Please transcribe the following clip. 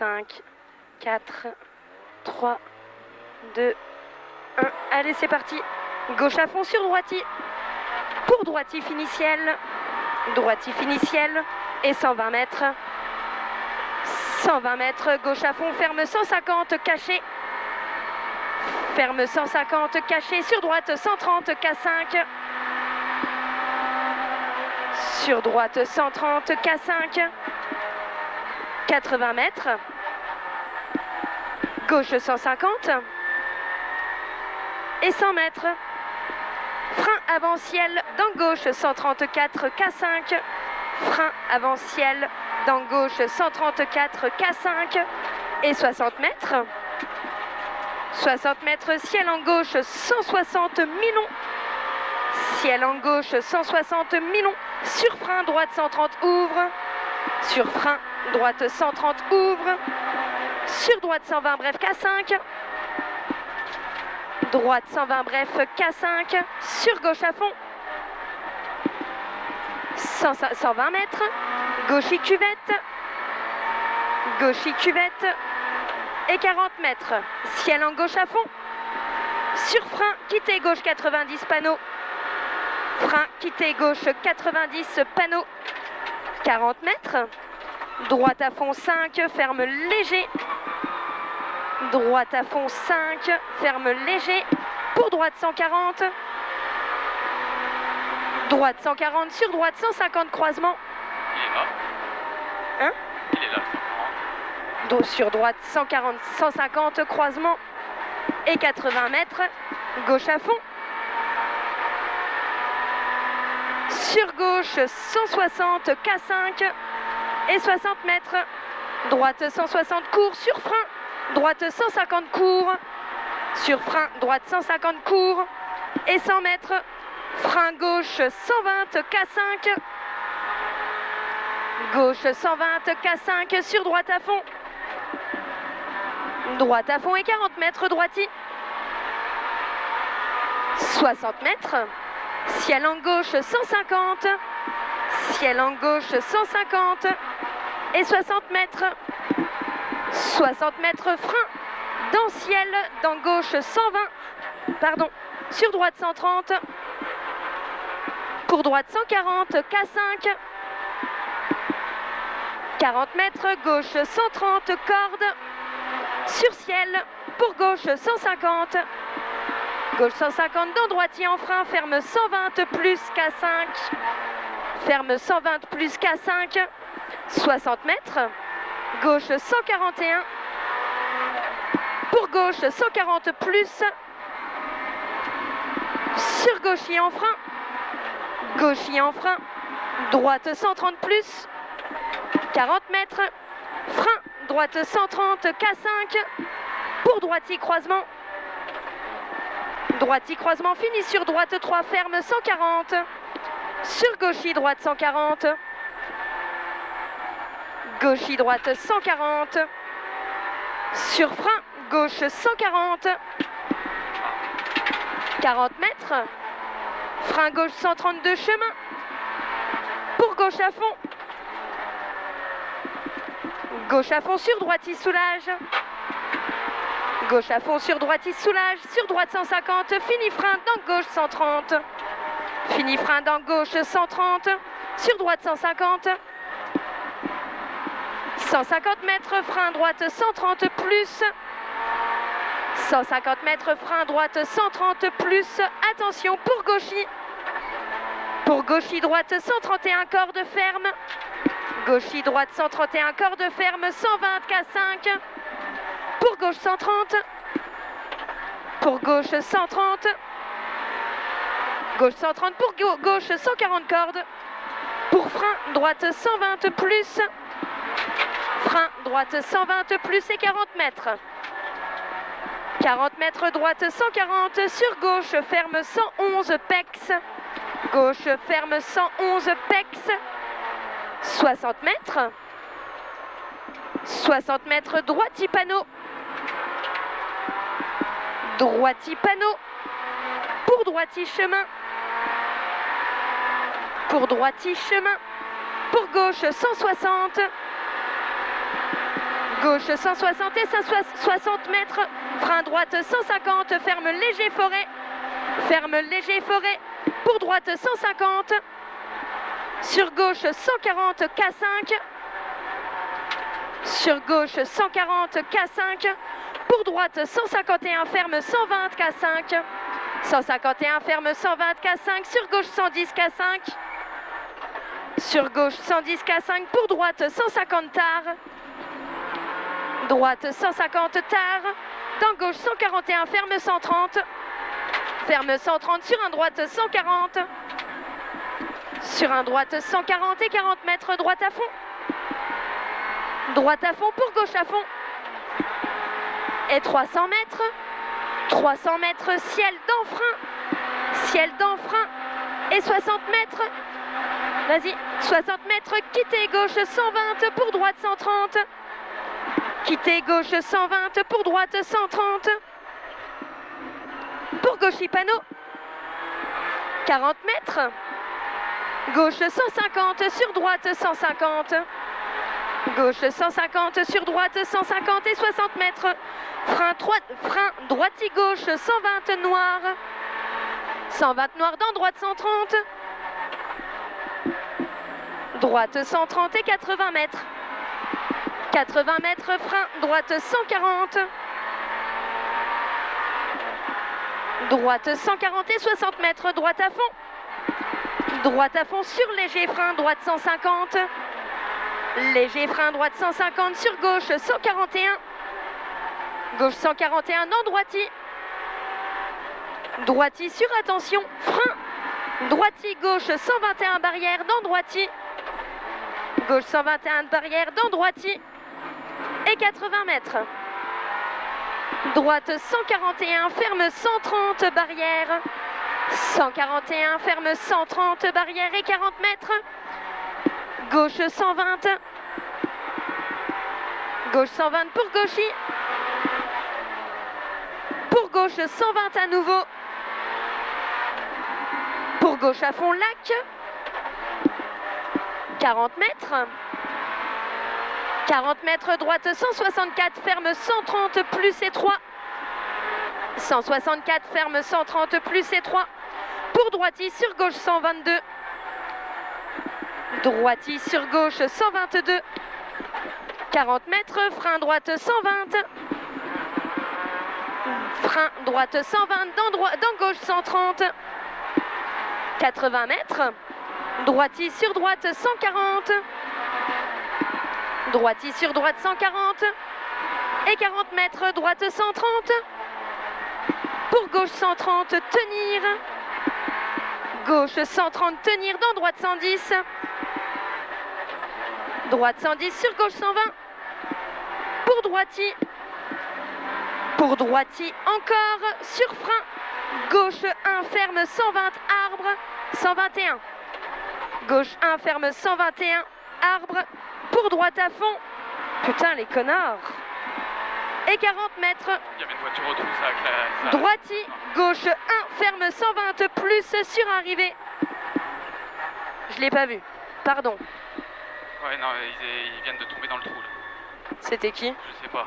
5, 4, 3, 2, 1. Allez, c'est parti. Gauche à fond sur droiti. Pour droiti finiciel. Droiti finiciel. Et 120 mètres. 120 mètres. Gauche à fond. Ferme 150. Caché. Ferme 150. Caché. Sur droite 130. K5. Sur droite 130. K5. 80 mètres. Gauche 150. Et 100 mètres. Frein avant-ciel dans gauche 134 K5. Frein avant-ciel dans gauche 134 K5. Et 60 mètres. 60 mètres, ciel en gauche 160 mi-long. Ciel en gauche 160 mi-long. Sur frein droite 130 ouvre. Sur frein droite 130 ouvre. Sur droite 120 bref K5. Droite 120 bref K5. Sur gauche à fond. 120 mètres. Gauche cuvette. Gauche cuvette. Et 40 mètres. Ciel en gauche à fond. Sur frein, quittez gauche 90 panneaux. Frein, quittez gauche 90 panneaux. 40 mètres. Droite à fond 5, ferme léger. Droite à fond 5, ferme léger. Pour droite 140. Droite 140, sur droite 150 croisement. Il est là. Hein? Il est là, 140. Sur droite 140, 150 croisement. Et 80 mètres. Gauche à fond. Sur gauche 160 K5. Et 60 mètres. Droite 160 court sur frein. Droite 150 court. Sur frein, droite 150 court. Et 100 mètres. Frein gauche 120 K5. Gauche 120 K5 sur droite à fond. Droite à fond et 40 mètres droiti. 60 mètres. Ciel en gauche 150. Ciel en gauche 150. Et 60 mètres. 60 mètres frein. Dans ciel, dans gauche 120. Pardon. Sur droite 130. Pour droite 140. K5. 40 mètres. Gauche 130. Corde. Sur ciel. Pour gauche 150. Gauche 150 dans droitier en frein. Ferme 120 plus K5. Ferme 120 plus K5. 60 mètres. Gauche 141. Pour gauche 140 plus. Sur gauchis en frein. Gauchis en frein. Droite 130 plus. 40 mètres. Frein. Droite 130 K5. Pour droitier croisement. Droitier croisement fini sur droite 3 ferme 140. Sur gauchis droite 140. Gauchis droite 140. Sur frein gauche 140. 40 mètres. Frein gauche 132 chemin. Pour gauche à fond. Gauche à fond sur droitier soulage. Gauche à fond sur droitier soulage. Sur droite 150. Fini frein dans gauche 130. Fini frein dans gauche 130. Sur droite 150. 150 mètres, frein droite 130 plus. 150 mètres, frein droite 130 plus. Attention pour gauchis. Pour gauchis droite 131 corde ferme. Gauchis droite 131 corde ferme. 120 K5. Pour gauche 130. Pour gauche 130. Gauche 130 pour gauche 140 cordes. Pour frein droite 120 plus. Frein droite 120 plus et 40 mètres. 40 mètres droite 140 sur gauche ferme 111 pex. Gauche ferme 111 pex. 60 mètres. 60 mètres droiti panneau. Droiti panneau. Pour droiti chemin. Pour droiti chemin. Pour gauche 160. Gauche 160 et 160 mètres. Frein droite 150. Ferme léger forêt. Ferme léger forêt. Pour droite 150. Sur gauche 140 K5. Sur gauche 140 K5. Pour droite 151 ferme 120 K5. 151 ferme 120 K5. Sur gauche 110 K5. Sur gauche 110 K5. Pour droite 150 tar. Droite 150 tar. Dans gauche 141 ferme 130. Ferme 130 sur un droite 140. Sur un droite 140 et 40 mètres droite à fond. Droite à fond pour gauche à fond. Et 300 mètres. 300 mètres ciel d'enfrein. Ciel d'enfrein. Et 60 mètres. Vas-y. 60 mètres. Quitter gauche 120 pour droite 130. Quitter gauche 120 pour droite 130. Pour gauche panneau. 40 mètres. Gauche 150 sur droite 150. Gauche 150 sur droite 150 et 60 mètres. Frein droite gauche 120 noir. 120 noir dans droite 130. Droite 130 et 80 mètres. 80 mètres frein droite 140. Droite 140 et 60 mètres droite à fond. Droite à fond sur léger frein droite 150. Léger frein droite 150 sur gauche 141. Gauche 141 dans droiti. Droiti sur attention. Frein. Droiti gauche 121 barrière dans droiti. Gauche 121 barrière dans droiti. Et 80 mètres. Droite 141 ferme 130 barrière. 141 ferme 130 barrière et 40 mètres. Gauche 120. Gauche 120 pour gauchis. Pour gauche 120 à nouveau. Pour gauche à fond lac. 40 mètres. 40 mètres droite 164 ferme 130 plus étroit. 164 ferme 130 plus étroit. Pour droiti sur gauche 122. Droiti sur gauche 122. 40 mètres, frein droite 120. Frein droite 120 dans gauche 130. 80 mètres. Droiti sur droite 140. Droiti sur droite 140. Et 40 mètres, droite 130. Pour gauche 130, tenir. Gauche 130, tenir dans droite 110. Droite 110 sur gauche 120. Pour droiti. Pour droiti encore sur frein. Gauche 1 ferme 120 arbre 121. Gauche 1 ferme 121 arbre. Pour droite à fond. Putain les connards. Et 40 mètres. Il y avait une voiture au trou, ça. Droiti, gauche 1 ferme 120 plus sur arrivée. Je l'ai pas vu. Pardon. Ouais, non, ils viennent de tomber dans le trou là. C'était qui? Je sais pas.